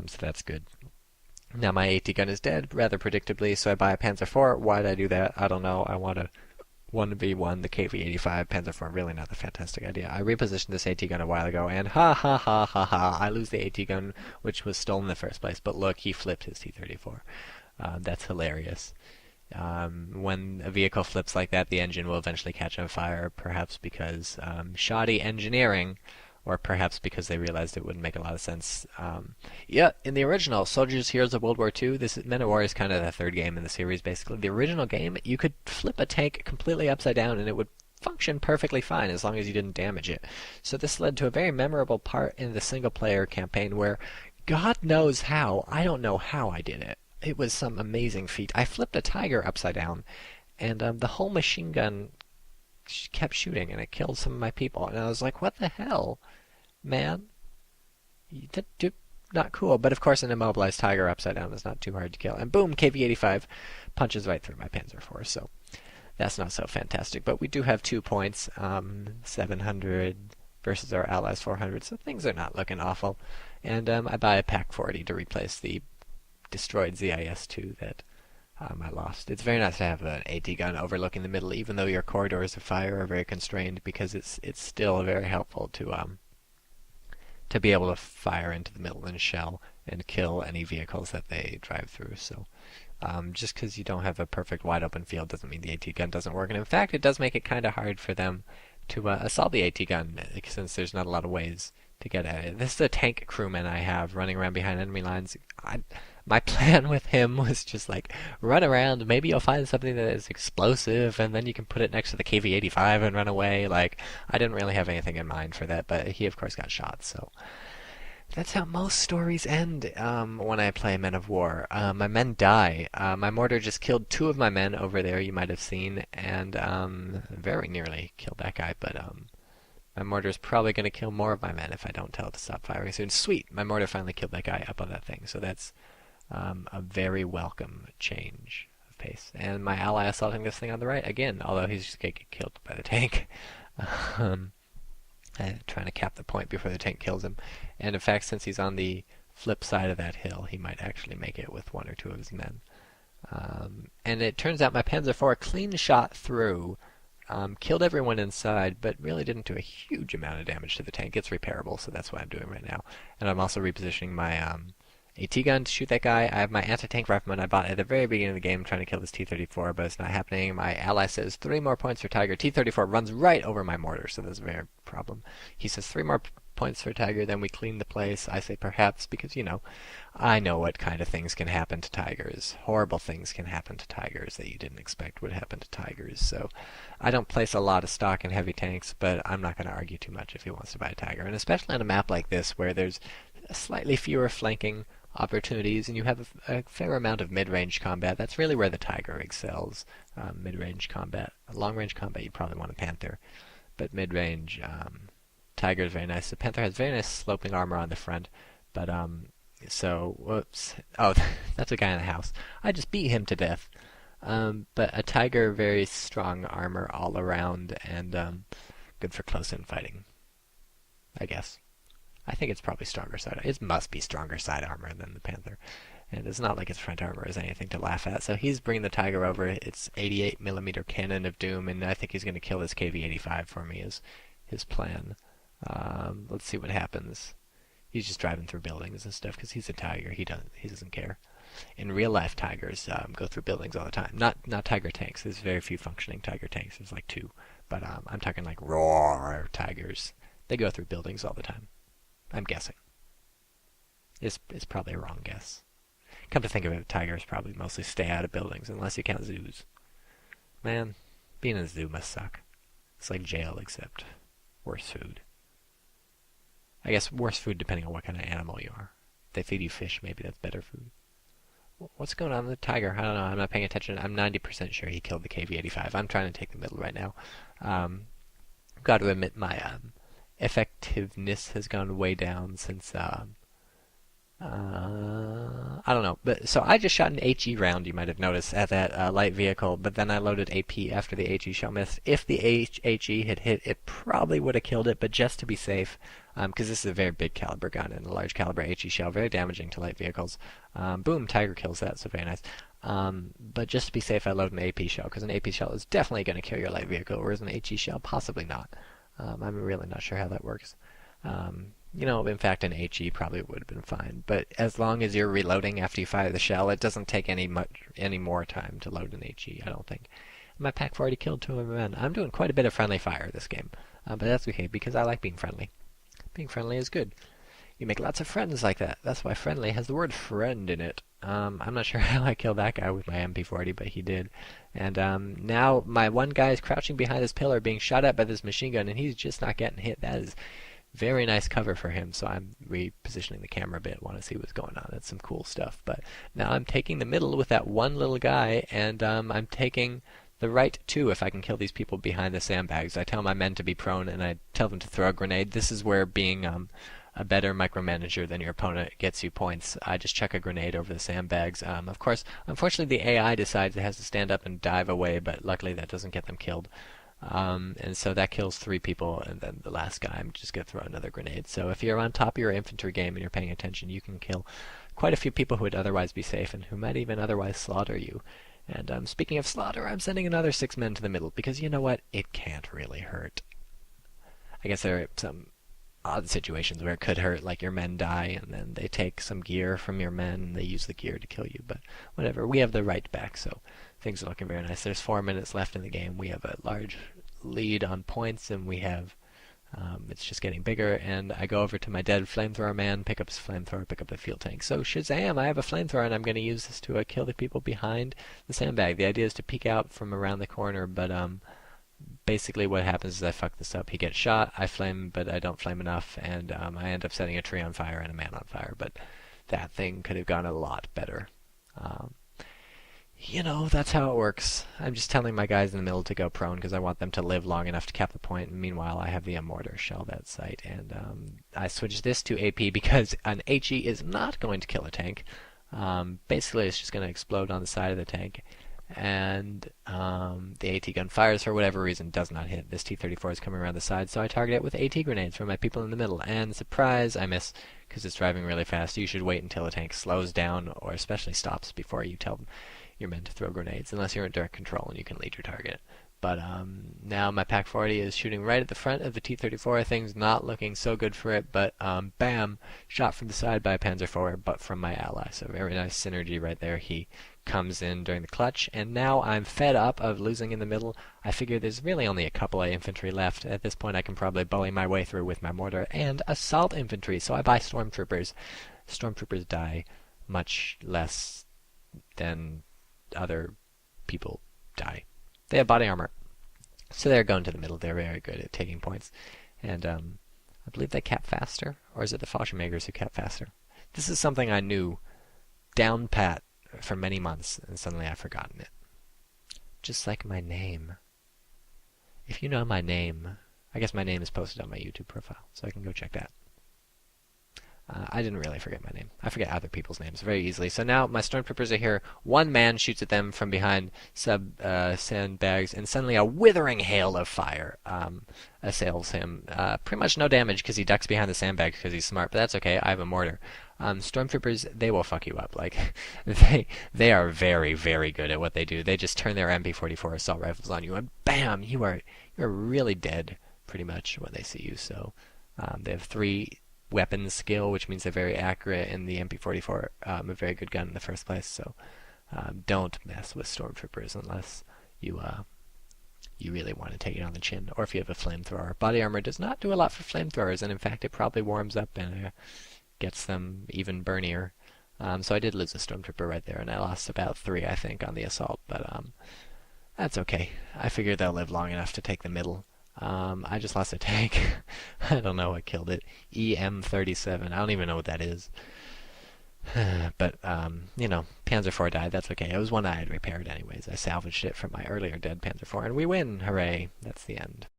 So that's good. Now my AT gun is dead, rather predictably, so I buy a Panzer IV. Why did I do that? I don't know. I want to 1v1 the KV-85 Panzer IV. Really not a fantastic idea. I repositioned this AT gun a while ago, and ha ha ha ha ha, I lose the AT gun, which was stolen in the first place. But look, he flipped his T-34. That's hilarious. When a vehicle flips like that, the engine will eventually catch on fire, perhaps because shoddy engineering, or perhaps because they realized it wouldn't make a lot of sense. Yeah, in the original Soldiers Heroes of World War II, Men of War is kind of the third game in the series, basically. The original game, you could flip a tank completely upside down and it would function perfectly fine as long as you didn't damage it. So this led to a very memorable part in the single-player campaign where, God knows how, I don't know how I did it. It was some amazing feat. I flipped a Tiger upside down, and the whole machine gun kept shooting, and it killed some of my people. And I was like, what the hell, man? Not cool. But of course, an immobilized Tiger upside down is not too hard to kill. And boom, KV-85 punches right through my Panzer IV. So that's not so fantastic. But we do have 2 points, 700 versus our allies 400. So things are not looking awful. And I buy a Pack 40 to replace the destroyed ZIS-2 that I lost. It's very nice to have an AT gun overlooking the middle, even though your corridors of fire are very constrained, because it's still very helpful to be able to fire into the middle and shell and kill any vehicles that they drive through. So just because you don't have a perfect wide open field doesn't mean the AT gun doesn't work. And in fact, it does make it kind of hard for them to assault the AT gun, since there's not a lot of ways to get at it. This is a tank crewman I have running around behind enemy lines. My plan with him was just like, run around, maybe you'll find something that is explosive, and then you can put it next to the KV-85 and run away. Like, I didn't really have anything in mind for that, but he of course got shot, so that's how most stories end when I play Men of War. My men die. My mortar just killed 2 of my men over there, you might have seen, and very nearly killed that guy, but my mortar is probably going to kill more of my men if I don't tell it to stop firing soon. Sweet! My mortar finally killed that guy up on that thing, so that's a very welcome change of pace. And my ally assaulting this thing on the right, again, although he's just going to get killed by the tank. Trying to cap the point before the tank kills him. And in fact, since he's on the flip side of that hill, he might actually make it with 1 or 2 of his men. And it turns out my Panzer IV clean shot through, killed everyone inside, but really didn't do a huge amount of damage to the tank. It's repairable, so that's what I'm doing right now. And I'm also repositioning my AT gun to shoot that guy. I have my anti-tank rifleman I bought at the very beginning of the game trying to kill this T-34, but it's not happening. My ally says 3 more points for Tiger. T-34 runs right over my mortar, so that's a very problem. He says 3 more points for Tiger, then we clean the place. I say perhaps, because, I know what kind of things can happen to Tigers. Horrible things can happen to Tigers that you didn't expect would happen to Tigers. So I don't place a lot of stock in heavy tanks, but I'm not going to argue too much if he wants to buy a Tiger. And especially on a map like this where there's slightly fewer flanking opportunities and you have a fair amount of mid-range combat. That's really where the Tiger excels. Mid-range combat. Long-range combat, you'd probably want a Panther. But mid-range, Tiger is very nice. The Panther has very nice sloping armor on the front, but whoops. Oh, that's a guy in the house. I just beat him to death. But a Tiger, very strong armor all around, and good for close-in fighting, I guess. I think it's probably stronger side. It must be stronger side armor than the Panther. And it's not like its front armor is anything to laugh at. So he's bringing the Tiger over. It's 88mm cannon of doom, and I think he's going to kill this KV-85 for me is his plan. Let's see what happens. He's just driving through buildings and stuff because he's a Tiger. He doesn't care. In real life, Tigers go through buildings all the time. Not Tiger tanks. There's very few functioning Tiger tanks. There's like 2. But I'm talking like roar Tigers. They go through buildings all the time. I'm guessing. It's probably a wrong guess. Come to think of it, Tigers probably mostly stay out of buildings, unless you count zoos. Man, being in a zoo must suck. It's like jail, except worse food. I guess worse food depending on what kind of animal you are. If they feed you fish, maybe that's better food. What's going on with the Tiger? I don't know. I'm not paying attention. I'm 90% sure he killed the KV-85. I'm trying to take the middle right now. Got to admit my effectiveness has gone way down since I don't know. But so I just shot an HE round, you might have noticed, at that light vehicle, but then I loaded AP after the HE shell missed. If the HE had hit, it probably would have killed it, but just to be safe, because this is a very big caliber gun and a large caliber HE shell, very damaging to light vehicles. Boom, Tiger kills that, so very nice. But just to be safe, I load an AP shell, because an AP shell is definitely going to kill your light vehicle, whereas an HE shell, possibly not. I'm really not sure how that works. In fact, an HE probably would have been fine. But as long as you're reloading after you fire the shell, it doesn't take any more time to load an HE, I don't think. My pack already killed 2 of my men. I'm doing quite a bit of friendly fire this game. But that's okay, because I like being friendly. Being friendly is good. You make lots of friends like that. That's why friendly has the word friend in it. I'm not sure how I killed that guy with my MP40, but he did. And now my one guy is crouching behind this pillar being shot at by this machine gun, and he's just not getting hit. That is very nice cover for him, so I'm repositioning the camera a bit, want to see what's going on. That's some cool stuff. But now I'm taking the middle with that one little guy, and I'm taking the right too if I can kill these people behind the sandbags. I tell my men to be prone, and I tell them to throw a grenade. This is where being a better micromanager than your opponent gets you points. I just chuck a grenade over the sandbags. Of course, unfortunately, the AI decides it has to stand up and dive away, but luckily that doesn't get them killed. And so that kills 3 people, and then the last guy, I'm just going to throw another grenade. So if you're on top of your infantry game and you're paying attention, you can kill quite a few people who would otherwise be safe and who might even otherwise slaughter you. And speaking of slaughter, I'm sending another 6 men to the middle, because you know what? It can't really hurt. I guess there are some odd situations where it could hurt, like your men die and then they take some gear from your men and they use the gear to kill you, but whatever. We have the right back, so things are looking very nice. There's 4 minutes left in the game. We have a large lead on points, and we have it's just getting bigger, and I go over to my dead flamethrower man, pick up his flamethrower, pick up the fuel tank. So Shazam, I have a flamethrower, and I'm going to use this to kill the people behind the sandbag. The idea is to peek out from around the corner, but basically what happens is I fuck this up. He gets shot, I flame, but I don't flame enough, and I end up setting a tree on fire and a man on fire, but that thing could have gone a lot better. That's how it works. I'm just telling my guys in the middle to go prone because I want them to live long enough to cap the point, and meanwhile I have the mortar shell that site, and I switched this to AP because an HE is not going to kill a tank. Basically it's just going to explode on the side of the tank, and the AT gun fires for whatever reason, does not hit. This T-34 is coming around the side, so I target it with AT grenades for my people in the middle, and surprise, I miss because it's driving really fast. You should wait until the tank slows down or especially stops before you tell your men to throw grenades, unless you're in direct control and you can lead your target. But now my Pac 40 is shooting right at the front of the T-34. Things not looking so good for it, but bam, shot from the side by a Panzer IV, but from my ally. So very nice synergy right there. He comes in during the clutch, and now I'm fed up of losing in the middle. I figure there's really only a couple of infantry left. At this point I can probably bully my way through with my mortar and assault infantry, so I buy stormtroopers. Stormtroopers die much less than other people die. They have body armor, so they're going to the middle. They're very good at taking points, and I believe they cap faster, or is it the Fallschirmjägers who cap faster? This is something I knew down pat for many months, and suddenly I've forgotten it. Just like my name. If you know my name, I guess my name is posted on my YouTube profile, so I can go check that. I didn't really forget my name. I forget other people's names very easily. So now my stormtroopers are here. One man shoots at them from behind sandbags, and suddenly a withering hail of fire assails him. Pretty much no damage because he ducks behind the sandbags because he's smart, but that's okay. I have a mortar. Stormtroopers, they will fuck you up. Like they are very, very good at what they do. They just turn their MP44 assault rifles on you, and bam, you're really dead pretty much when they see you. So they have 3 weapons skill, which means they're very accurate, and the MP44 a very good gun in the first place. So don't mess with stormtroopers unless you really want to take it on the chin, or if you have a flamethrower. Body armor does not do a lot for flamethrowers, and in fact it probably warms up and gets them even burnier. So I did lose a stormtrooper right there, and I lost about 3 I think on the assault, but that's okay. I figure they'll live long enough to take the middle. I just lost a tank. I don't know what killed it. EM-37. I don't even know what that is. But, Panzer IV died. That's okay. It was one I had repaired anyways. I salvaged it from my earlier dead Panzer IV, and we win! Hooray! That's the end.